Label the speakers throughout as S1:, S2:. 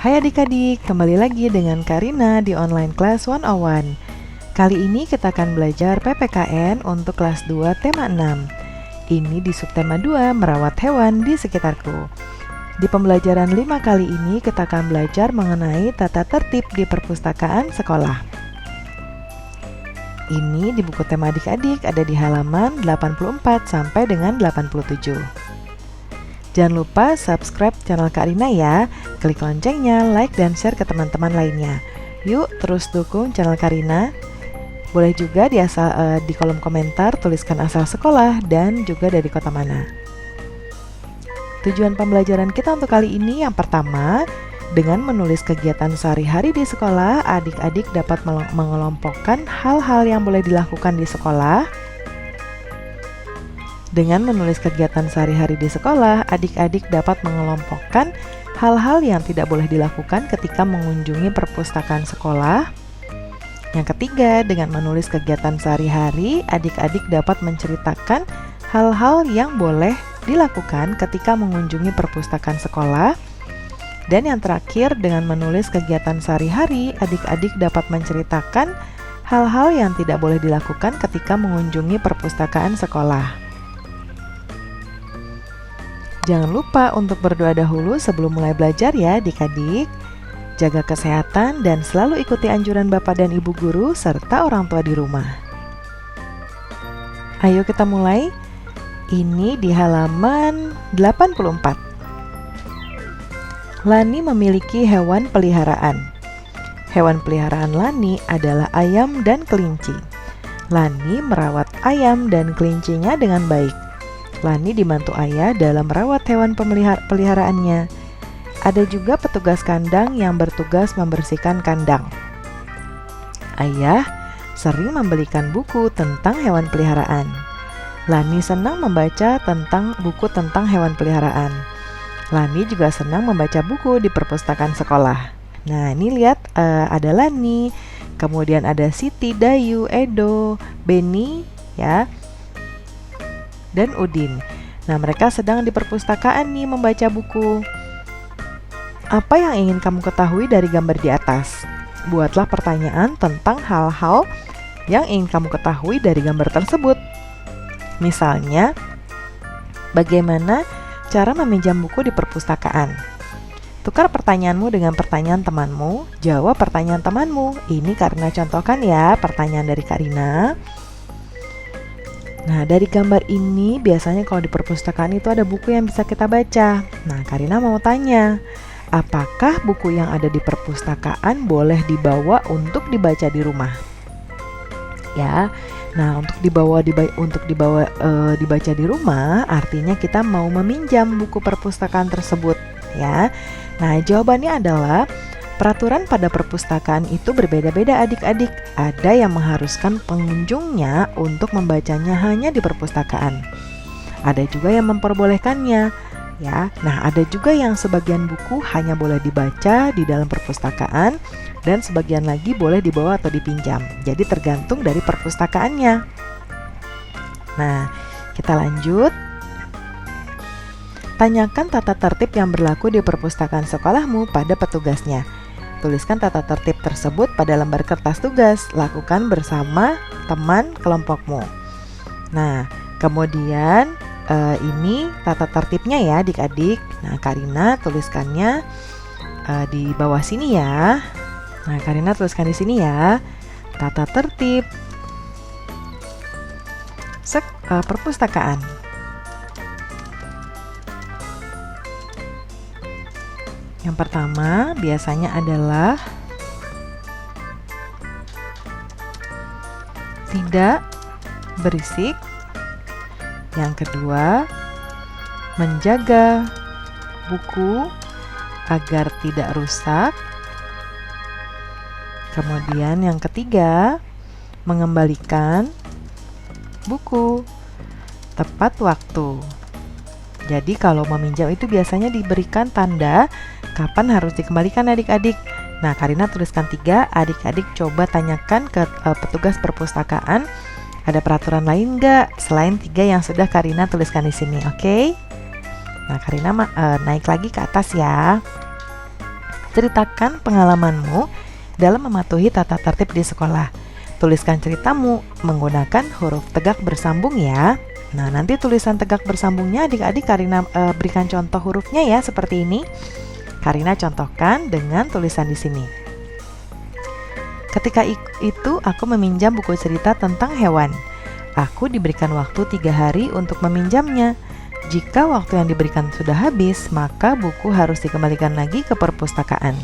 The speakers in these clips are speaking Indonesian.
S1: Hai adik-adik, kembali lagi dengan Karina di Online Class 101. Kali ini kita akan belajar PPKN untuk kelas 2 tema 6. Ini di subtema 2, merawat hewan di sekitarku. Di pembelajaran 5 kali ini kita akan belajar mengenai tata tertib di perpustakaan sekolah. Ini di buku tema adik-adik ada di halaman 84 sampai dengan 87. Jangan lupa subscribe channel Karina ya, klik loncengnya, like dan share ke teman-teman lainnya. Yuk terus dukung channel Karina. Boleh juga di kolom komentar tuliskan asal sekolah dan juga dari kota mana. Tujuan pembelajaran kita untuk kali ini yang pertama, dengan menulis kegiatan sehari-hari di sekolah, adik-adik dapat mengelompokkan hal-hal yang boleh dilakukan di sekolah. Dengan menulis kegiatan sehari-hari di sekolah, adik-adik dapat mengelompokkan hal-hal yang tidak boleh dilakukan ketika mengunjungi perpustakaan sekolah. Yang ketiga, dengan menulis kegiatan sehari-hari, adik-adik dapat menceritakan hal-hal yang boleh dilakukan ketika mengunjungi perpustakaan sekolah. Dan yang terakhir, dengan menulis kegiatan sehari-hari, adik-adik dapat menceritakan hal-hal yang tidak boleh dilakukan ketika mengunjungi perpustakaan sekolah. Jangan lupa untuk berdoa dahulu sebelum mulai belajar ya adik-adik. Jaga kesehatan dan selalu ikuti anjuran Bapak dan Ibu guru serta orang tua di rumah. Ayo kita mulai. Ini di halaman 84. Lani memiliki hewan peliharaan. Hewan peliharaan Lani adalah ayam dan kelinci. Lani merawat ayam dan kelincinya dengan baik. Lani dibantu ayah dalam merawat hewan peliharaannya. Ada juga petugas kandang yang bertugas membersihkan kandang. Ayah sering membelikan buku tentang hewan peliharaan. Lani senang membaca buku tentang hewan peliharaan. Lani juga senang membaca buku di perpustakaan sekolah. Nah, ini lihat ada Lani, kemudian ada Siti, Dayu, Edo, Beni, ya, dan Udin. Nah, mereka sedang di perpustakaan nih membaca buku. Apa yang ingin kamu ketahui dari gambar di atas? Buatlah pertanyaan tentang hal-hal yang ingin kamu ketahui dari gambar tersebut. Misalnya, bagaimana cara meminjam buku di perpustakaan? Tukar pertanyaanmu dengan pertanyaan temanmu. Jawab pertanyaan temanmu. Ini Karina contohkan ya, pertanyaan dari Karina. Nah, dari gambar ini biasanya kalau di perpustakaan itu ada buku yang bisa kita baca. Nah, Karina mau tanya, apakah buku yang ada di perpustakaan boleh dibawa untuk dibaca di rumah? Ya, nah untuk dibaca di rumah artinya kita mau meminjam buku perpustakaan tersebut, ya. Nah, jawabannya adalah peraturan pada perpustakaan itu berbeda-beda adik-adik. Ada yang mengharuskan pengunjungnya untuk membacanya hanya di perpustakaan. Ada juga yang memperbolehkannya, ya. Nah, ada juga yang sebagian buku hanya boleh dibaca di dalam perpustakaan dan sebagian lagi boleh dibawa atau dipinjam. Jadi tergantung dari perpustakaannya. Nah, kita lanjut. Tanyakan tata tertib yang berlaku di perpustakaan sekolahmu pada petugasnya. Tuliskan tata tertib tersebut pada lembar kertas tugas. Lakukan bersama teman kelompokmu. Nah, kemudian ini tata tertibnya ya adik-adik. Nah, Karina tuliskannya di bawah sini ya. Nah, Karina tuliskan di sini ya. Tata tertib perpustakaan. Yang pertama biasanya adalah tidak berisik. Yang kedua, menjaga buku agar tidak rusak. Kemudian yang ketiga, mengembalikan buku tepat waktu. Jadi kalau meminjam itu biasanya diberikan tanda kapan harus dikembalikan adik-adik. Nah, Karina tuliskan 3, adik-adik coba tanyakan ke petugas perpustakaan, ada peraturan lain nggak selain 3 yang sudah Karina tuliskan di sini, oke? Nah, Karina naik lagi ke atas ya. Ceritakan pengalamanmu dalam mematuhi tata tertib di sekolah. Tuliskan ceritamu menggunakan huruf tegak bersambung ya. Nah, nanti tulisan tegak bersambungnya adik-adik Karina berikan contoh hurufnya ya, seperti ini. Karina contohkan dengan tulisan di sini. Ketika itu aku meminjam buku cerita tentang hewan. Aku diberikan waktu 3 hari untuk meminjamnya. Jika waktu yang diberikan sudah habis, maka buku harus dikembalikan lagi ke perpustakaan.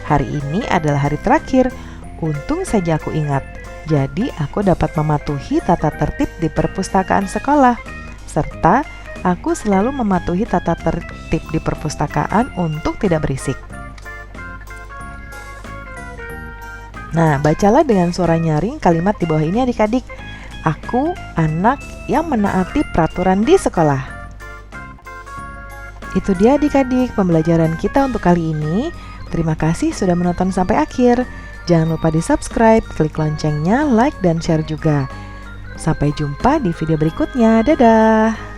S1: Hari ini adalah hari terakhir. Untung saja aku ingat. Jadi aku dapat mematuhi tata tertib di perpustakaan sekolah. Serta aku selalu mematuhi tata tertib di perpustakaan untuk tidak berisik. Nah, bacalah dengan suara nyaring kalimat di bawah ini adik-adik. Aku anak yang menaati peraturan di sekolah. Itu dia adik-adik pembelajaran kita untuk kali ini. Terima kasih sudah menonton sampai akhir. Jangan lupa di subscribe, klik loncengnya, like, dan share juga. Sampai jumpa di video berikutnya. Dadah!